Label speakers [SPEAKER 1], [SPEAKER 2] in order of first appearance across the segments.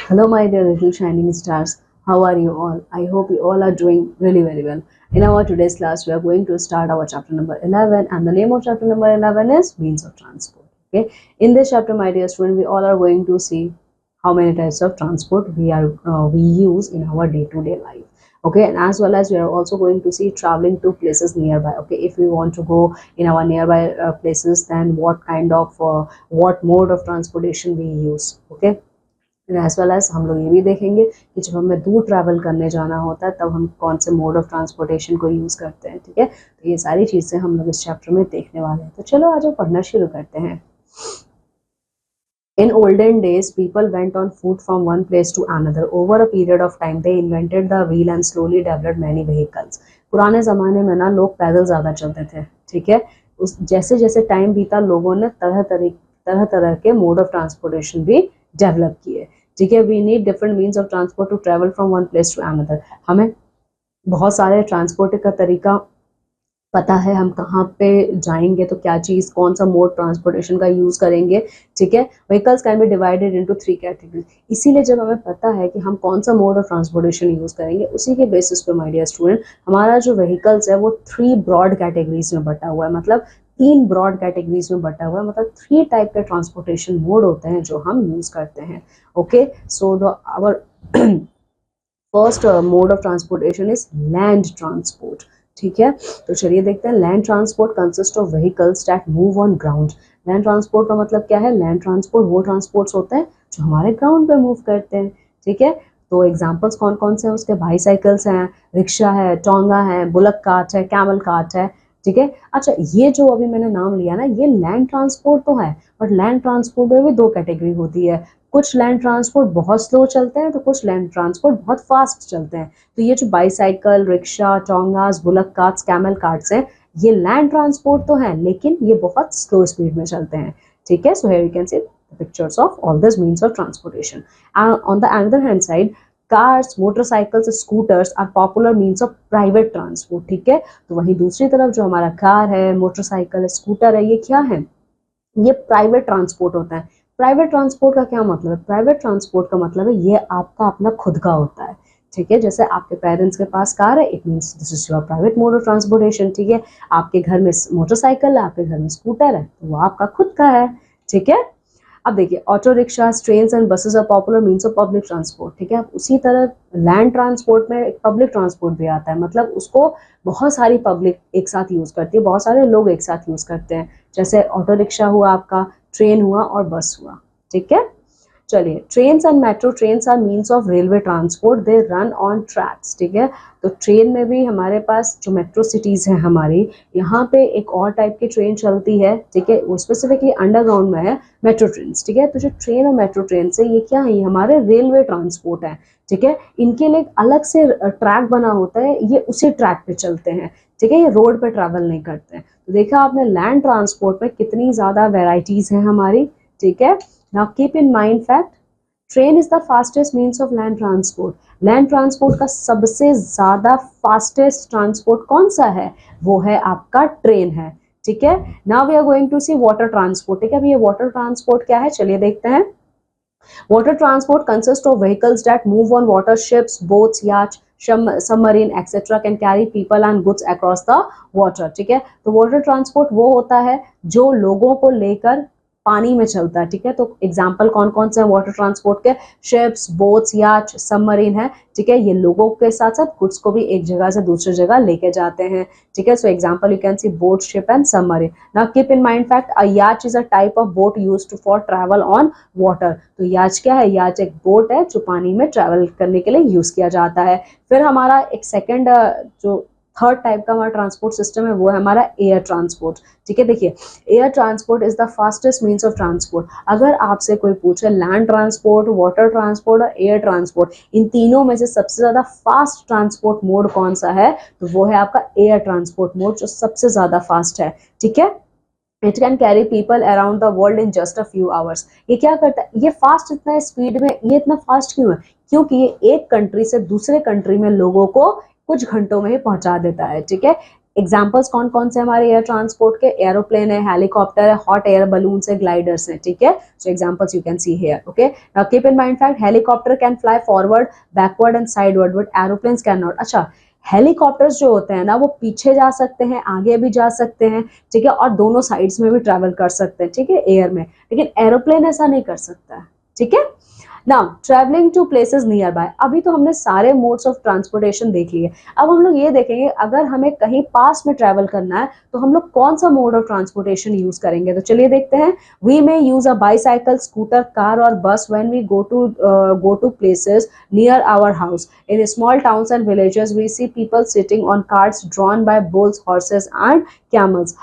[SPEAKER 1] Hello, my dear little shining stars. How are you all? I hope you all are doing really very well. In our today's class, we are going to start our chapter number 11, and the name of chapter number 11 is Means of Transport. Okay, in this chapter, my dear student, we all are going to see how many types of transport we use in our day-to-day life. Okay, and as well as we are also going to see traveling to places nearby. Okay, if we want to go in our nearby places, then what mode of transportation we use. Okay, as well as हम लोग ये भी देखेंगे कि जब हमें दूर travel करने जाना होता है तब हम कौन से मोड ऑफ ट्रांसपोर्टेशन को यूज़ करते हैं। ठीक है, तो ये सारी चीज़ें हम लोग इस चैप्टर में देखने वाले हैं। तो चलो आज हम पढ़ना शुरू करते हैं। In olden days, people went on foot from one place to another. Over a period of time, they invented the wheel and slowly developed many vehicles. पुराने ज़माने में ना लोग पैदल ज़्यादा चलते थे। ठीक है, उस जैसे जैसे टाइम बीता लोगों ने तरह तरह के मोड ऑफ ट्रांसपोर्टेशन भी डेवलप किए। ठीक है, we need different means of transport to travel from one place to another. हमें बहुत सारे ट्रांसपोर्ट का तरीका पता है, हम कहाँ पे जाएंगे तो क्या चीज़ कौन सा मोड ट्रांसपोर्टेशन का यूज़ करेंगे। ठीक है, vehicles can be divided into 3 categories. इसीलिए जब हमें पता है कि हम कौन सा मोड ऑफ ट्रांसपोर्टेशन यूज़ करेंगे, उसी के बेसिस पे माय डियर स्टूडेंट हमारा जो व्हीकल्स है वो 3 ब्रॉड कैटेगरीज में बटा हुआ है। मतलब 3 ब्रॉड कैटेगरीज में बटा हुआ है, मतलब 3 टाइप के ट्रांसपोर्टेशन मोड होते हैं जो हम यूज़ करते हैं। Okay, so the our first mode of transportation is land transport. ठीक है, तो चलिए देखते हैं। Land transport consist of vehicles that move on ground. Land transport का मतलब क्या है? लैंड ट्रांसपोर्ट वो ट्रांसपोर्ट्स होते हैं जो हमारे ग्राउंड पे मूव करते हैं। ठीक है, तो एग्जांपल्स कौन कौन से हैं उसके? बाईसाइकिल्स हैं, रिक्शा है, टोंगा है, बुलक कार्ट है, कैमल कार्ट है। ठीक है, अच्छा ये जो अभी मैंने नाम लिया ना, ये लैंड ट्रांसपोर्ट तो है, बट लैंड ट्रांसपोर्ट में भी 2 कैटेगरी होती है। कुछ लैंड ट्रांसपोर्ट बहुत स्लो चलते हैं तो कुछ लैंड ट्रांसपोर्ट बहुत फास्ट चलते हैं। तो ये जो bicycle, rickshaw, tongas, bullock carts, camel carts हैं, ये लैंड ट्रांसपोर्ट तो हैं लेकिन ये बहुत स्लो स्पीड में चलते हैं। ठीक है, so here you can see pictures of all this means of transportation. On the another hand side, cars, motorcycles, scooters are popular means of private transport. ठीक है, तो वहीं दूसरी तरफ जो हमारा कार है, मोटरसाइकिल, स्कूटर है, ये क्या है? ये प्राइवेट ट्रांसपोर्ट होता है। प्राइवेट ट्रांसपोर्ट का क्या मतलब है? प्राइवेट ट्रांसपोर्ट का मतलब है ये आपका अपना खुद का होता है। ठीक है, जैसे आपके पेरेंट्स के पास कार है, it means this is your private mode of transportation. ठीक है, आपके घर में मोटरसाइकिल है, आपके घर में स्कूटर है, तो वो आपका खुद का है। ठीक है, अब देखिए, auto rickshaw, train and buses are popular means of public transport. ठीक है, अब उसी तरह लैंड ट्रांसपोर्ट में एक पब्लिक ट्रांसपोर्ट भी आता है, मतलब उसको बहुत सारी पब्लिक एक साथ यूज करती है, बहुत सारे लोग एक साथ यूज करते हैं। जैसे ऑटो रिक्शा हुआ आपका, ट्रेन हुआ और बस हुआ। ठीक है, चलिए, trains and metro trains are means of railway transport, they run on tracks. ठीक है, तो ट्रेन में भी हमारे पास जो मेट्रो सिटीज़ हैं हमारी, यहाँ पे एक और टाइप की ट्रेन चलती है। ठीक है, वो स्पेसिफिकली अंडरग्राउंड में है, मेट्रो ट्रेन। ठीक है, तो जो ट्रेन और मेट्रो ट्रेन से ये क्या है? ये हमारे रेलवे ट्रांसपोर्ट है। ठीक है, इनके लिए अलग से ट्रैक बना होता है, ये उसी ट्रैक पे चलते हैं। ठीक है, ये रोड पे ट्रैवल नहीं करते हैं। तो देखा आपने लैंड ट्रांसपोर्ट में कितनी ज़्यादा वेराइटीज़ हैं हमारी। ठीक है, now keep in mind fact, train is the fastest means of land transport. Land transport का सबसे ज्यादा फास्टेस्ट ट्रांसपोर्ट कौन सा है? वो है आपका ट्रेन है। ठीक है, now we are going to see water transport. ठीक है, अब ये वाटर ट्रांसपोर्ट क्या है, चलिए देखते हैं। Water transport consist of vehicles that move on water, ships, boats, yacht, submarine etcetera can carry people and goods across the water. ठीक है, तो वाटर ट्रांसपोर्ट वो होता है जो लोगों को लेकर पानी में चलता है। ठीक है, तो एग्जाम्पल कौन कौन से हैं वाटर ट्रांसपोर्ट के? शिप्स, बोट्स, याच, सबमरीन है। ठीक है, ये लोगों के साथ साथ गुड्स को भी एक जगह से दूसरी जगह लेके जाते हैं। ठीक है, so example you can C boat, ship and submarine. Now keep in mind fact, अ याच is a type of boat used for travel on water. तो याच क्या है? याच एक बोट है जो पानी में ट्रैवल करने के लिए यूज किया जाता है। फिर हमारा एक सेकेंड जो थर्ड टाइप का हमारा ट्रांसपोर्ट सिस्टम है वो है हमारा एयर ट्रांसपोर्ट। ठीक है, देखिए, air transport is the fastest means of transport. अगर आपसे कोई पूछे लैंड ट्रांसपोर्ट, वाटर ट्रांसपोर्ट और एयर ट्रांसपोर्ट, इन तीनों में से सबसे ज्यादा फास्ट ट्रांसपोर्ट मोड कौन सा है, तो वो है आपका एयर ट्रांसपोर्ट मोड, जो सबसे ज्यादा फास्ट है। ठीक है, it can carry people around the world in just a few hours. ये क्या करता है? ये फास्ट इतना स्पीड में, ये इतना फास्ट क्यों है? क्योंकि ये एक कंट्री से दूसरे कंट्री में लोगों को कुछ घंटों में ही पहुंचा देता है। ठीक है, एग्जाम्पल्स कौन कौन से हमारे एयर ट्रांसपोर्ट के, एरोप्लेन है, हेलीकॉप्टर है, हॉट एयर बलून है, ग्लाइडर्स हैं, ठीक है। सो examples you can see here, okay. Now keep in mind fact, helicopter can fly forward, backward and sideward, but aeroplanes can not. अच्छा, हेलीकॉप्टर्स जो होते हैं ना वो पीछे जा सकते हैं, आगे भी जा सकते हैं, ठीक है, और दोनों साइड्स में भी ट्रेवल कर सकते हैं, ठीक है, एयर में, लेकिन एरोप्लेन ऐसा नहीं कर सकता है, ठीक है। Now travelling to places nearby, अभी तो हमने सारे मोड्स ऑफ ट्रांसपोर्टेशन देख लिए। अब हम लोग ये देखेंगे अगर हमें कहीं पास में ट्रैवल करना है तो हम लोग कौन सा मोड ऑफ ट्रांसपोर्टेशन यूज करेंगे। तो चलिए देखते हैं। We may use a bicycle, scooter, car और bus when we go to places near our house. In small towns and villages we see people sitting on carts drawn by bulls, horses and camels.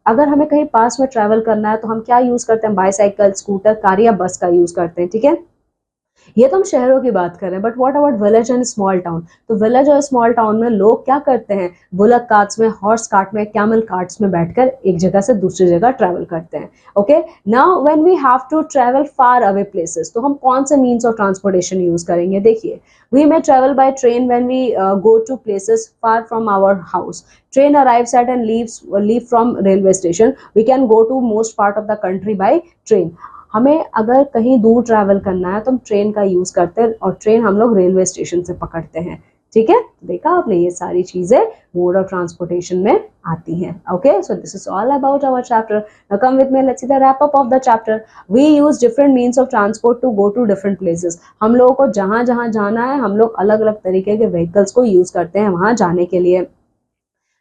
[SPEAKER 1] अगर हमें कहीं पास में travel करना है तो हम क्या यूज करते हैं, बाईसाइकिल, स्कूटर, कार या बस का यूज करते हैं, ठीक है। ये तो हम शहरों की बात कर रहे हैं, but what about village and small town. तो विलेज और स्मॉल टाउन में लोग क्या करते हैं, बुलक कार्ट्स में, हॉर्स कार्ट में, कैमल कार्ट्स में बैठकर एक जगह से दूसरी जगह ट्रैवल करते हैं, okay. Now when we have to travel far away places, तो हम कौन से मीन्स ऑफ ट्रांसपोर्टेशन यूज करेंगे। देखिए, we may travel by train when we go to places far from our house. Train arrives at and leave from railway station. We can go to most part of the country by train. हमें अगर कहीं दूर travel करना है तो हम train का use करते हैं, और ट्रेन हम लोग रेलवे स्टेशन से पकड़ते हैं, ठीक है। देखा आपने, ये सारी चीजें मोड ऑफ ट्रांसपोर्टेशन में आती हैं, okay. So this is all about our chapter. Now come with me, let's see the wrap up of the chapter. We use different means of transport to go to different places. हम लोगों को जहां जहां जाना है हम लोग अलग अलग तरीके के व्हीकल्स को यूज करते हैं वहां जाने के लिए।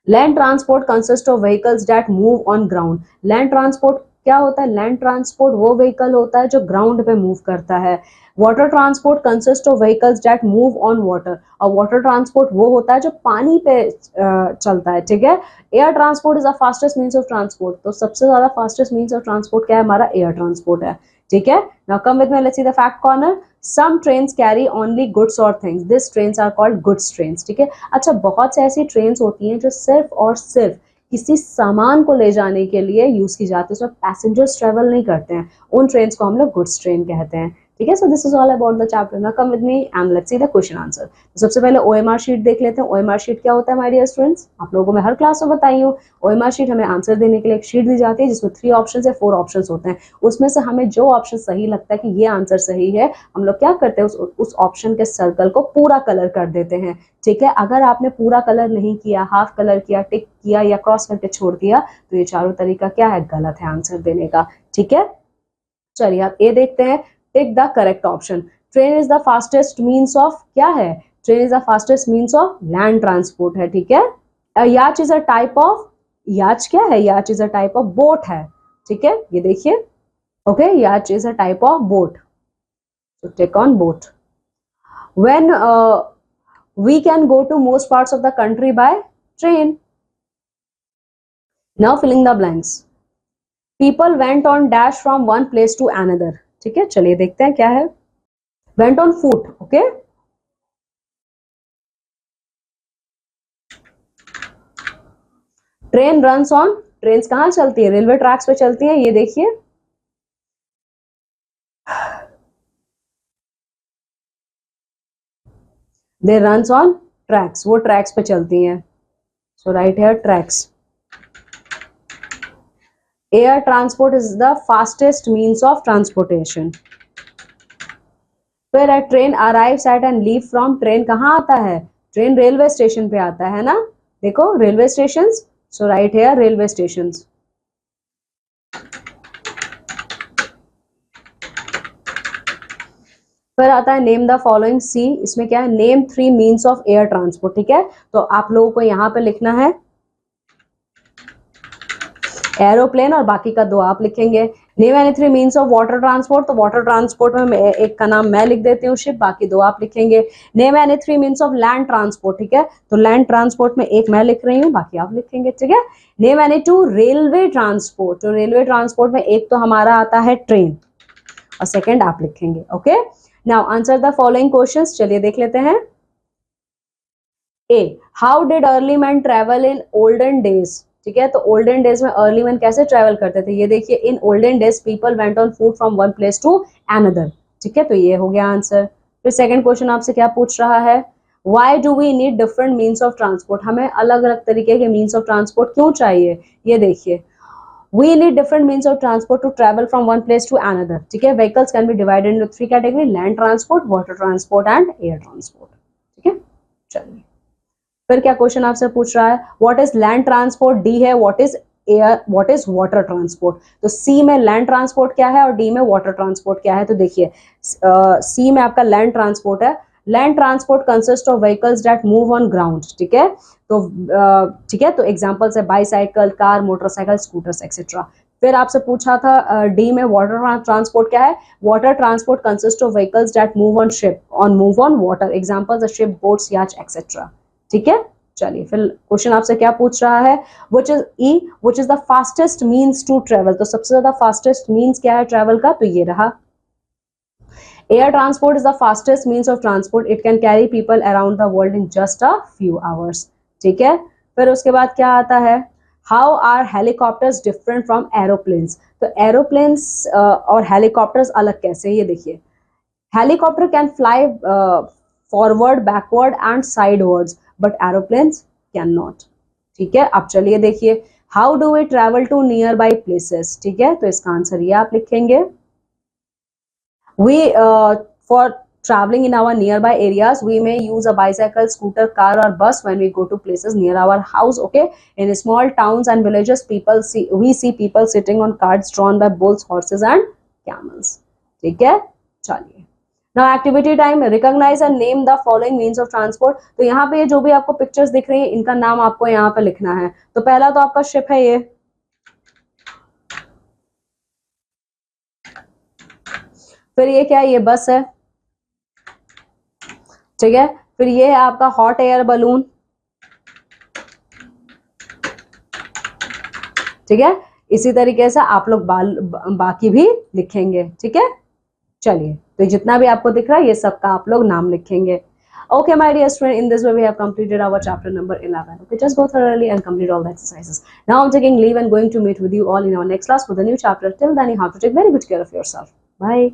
[SPEAKER 1] Land transport consist of vehicles that move on ground. Land transport क्या होता है, लैंड ट्रांसपोर्ट वो व्हीकल होता है जो ग्राउंड पे मूव करता है। Water transport consist of vehicles that move on water, और वाटर ट्रांसपोर्ट वो होता है जो पानी पे चलता है, ठीक है। Air transport is the fastest means of transport, तो सबसे ज्यादा फास्टेस्ट मीन्स ऑफ ट्रांसपोर्ट क्या है, हमारा एयर ट्रांसपोर्ट है, ठीक है। Now come with me, let's see the fact corner. Some trains carry only goods or things. These trains are called goods trains, ठीक है। अच्छा, बहुत से ऐसी ट्रेन्स होती हैं जो सिर्फ और सिर्फ किसी सामान को ले जाने के लिए यूज की जाती है, उसमें पैसेंजर्स ट्रेवल नहीं करते हैं, उन ट्रेन्स को हम लोग गुड्स ट्रेन कहते हैं, ठीक है। सो this is all about the chapter. Now come with me and let's see the question answer. सबसे पहले ओएमआर शीट देख लेते हैं। ओएमआर शीट क्या होता है माय डियर स्टूडेंट्स, आप लोगों को मैं हर क्लास में बताई हूँ। ओएमआर शीट हमें आंसर देने के लिए एक शीट दी जाती है जिसमें 3 ऑप्शन या 4 ऑप्शन होते हैं, उसमें से हमें जो ऑप्शन सही लगता है कि ये आंसर सही है, हम लोग क्या करते हैं, उस ऑप्शन के सर्कल को पूरा कलर कर देते हैं, ठीक है। अगर आपने पूरा कलर नहीं किया, हाफ कलर किया, टिक किया या क्रॉस करके छोड़ दिया, तो ये चारों तरीका क्या है, गलत है आंसर देने का, ठीक है। चलिए आप ए देखते हैं, tick the correct option. Train is the fastest means of क्या है, train is the fastest means of land transport है, ठीक है। याच इज अ टाइप ऑफ, याच क्या है, याच is a type of boat है, ठीक है, ये देखिए, ओके। याच is a type of boat, so take on boat. When we can go to most parts of the country by train. Now filling the blanks. People went on dash from one place to another, ठीक है। चलिए देखते हैं क्या है। went on foot, okay. Train runs on, train कहाँ चलती है, रेलवे ट्रैक्स पे चलती है, ये देखिए। दे रन्स ऑन ट्रैक्स, वो ट्रैक्स पे चलती हैं, so right here tracks. Air transport is the fastest means of transportation. फिर a train arrives at and leave from, train कहाँ आता है, ट्रेन रेलवे स्टेशन पे आता है ना, देखो railway station, so right here railway station. फिर आता है नेम द फॉलोइंग सी, इसमें क्या है, name 3 means of air transport, ठीक है। तो आप लोगों को यहाँ पे लिखना है एरोप्लेन और बाकी का 2 आप लिखेंगे। Name any 3 means of water transport, तो वाटर ट्रांसपोर्ट में एक का नाम मैं लिख देती हूँ, शिप, बाकी 2 आप लिखेंगे। Name any 3 means of land transport, ठीक है, तो लैंड ट्रांसपोर्ट में एक मैं लिख रही हूँ, बाकी आप लिखेंगे, ठीक है। नेम एनी 2 रेलवे ट्रांसपोर्ट, तो रेलवे ट्रांसपोर्ट में एक तो हमारा आता है ट्रेन और सेकेंड आप लिखेंगे, okay. Now answer the following questions, चलिए देख लेते हैं। A, how did early man travel in olden days, ठीक है। तो ओल्डन डेज में अर्ली मैन कैसे ट्रेवल करते थे, ये देखिए। In olden days people went on foot from one place to another, ठीक है, तो ये हो गया आंसर। फिर सेकंड क्वेश्चन आपसे क्या पूछ रहा है, why do we need different means of transport, हमें अलग अलग तरीके के मीन्स ऑफ ट्रांसपोर्ट क्यों चाहिए, ये देखिए, we need different means of transport to travel from one place to another, ठीक है। vehicles can be divided into three category, land transport, water transport and air transport, ठीक है। चलिए फिर क्या क्वेश्चन आपसे पूछ रहा है, what is land transport, D है what is air, what is water transport. तो सी में लैंड ट्रांसपोर्ट क्या है और डी में वाटर ट्रांसपोर्ट क्या है। तो देखिए सी में आपका लैंड ट्रांसपोर्ट है, land transport consist of vehicles that move on ground, ठीक है। तो ठीक है, तो एग्जांपल्स है bicycle, car, motorcycle, scooters etcetera. फिर आपसे पूछा था डी में वाटर ट्रांसपोर्ट क्या है, water transport consist of vehicles that move on ship, on move on water, examples है शिप, बोट्स, याच एक्सेट्रा, ठीक है। चलिए फिर क्वेश्चन आपसे क्या पूछ रहा है, which is e, which is the fastest means to travel. तो सबसे ज्यादा फास्टेस्ट मींस क्या है ट्रेवल का, तो ये रहा, air transport is the fastest means of transport, it can carry people around the world in just a few hours, ठीक है। फिर उसके बाद क्या आता है, how are helicopters different from aeroplanes. तो एरोप्लेन्स और हेलीकॉप्टर्स अलग कैसे, ये देखिए, helicopter can fly forward, backward and sidewards, but aeroplanes can not, ठीक है। अब चलिए देखिए, how do we travel to nearby places, ठीक है। तो इसका आंसर ये आप लिखेंगे, we for traveling in our nearby areas we may use a bicycle, scooter, car or bus when we go to places near our house, okay। in small towns and villages we see people sitting on carts drawn by bulls, horses and camels, ठीक है। चलिए now activity time, recognize and name the following means of transport। तो यहाँ पे जो भी आपको pictures दिख रही है इनका नाम आपको यहाँ पे लिखना है। तो पहला तो आपका शिप है ये, फिर ये क्या है, ये बस है, ठीक है। फिर ये है आपका हॉट एयर बलून, ठीक है। इसी तरीके से आप लोग बाकी भी लिखेंगे, ठीक है। चलिए तो जितना भी आपको दिख रहा है ये सबका आप लोग नाम लिखेंगे। Okay, my dear student, in this way we have completed our chapter number 11. Okay, just go thoroughly and complete all the exercises. Now I'm taking leave and going to meet with you all in our next class for the new chapter. Till then, you have to take very good care of yourself. Bye.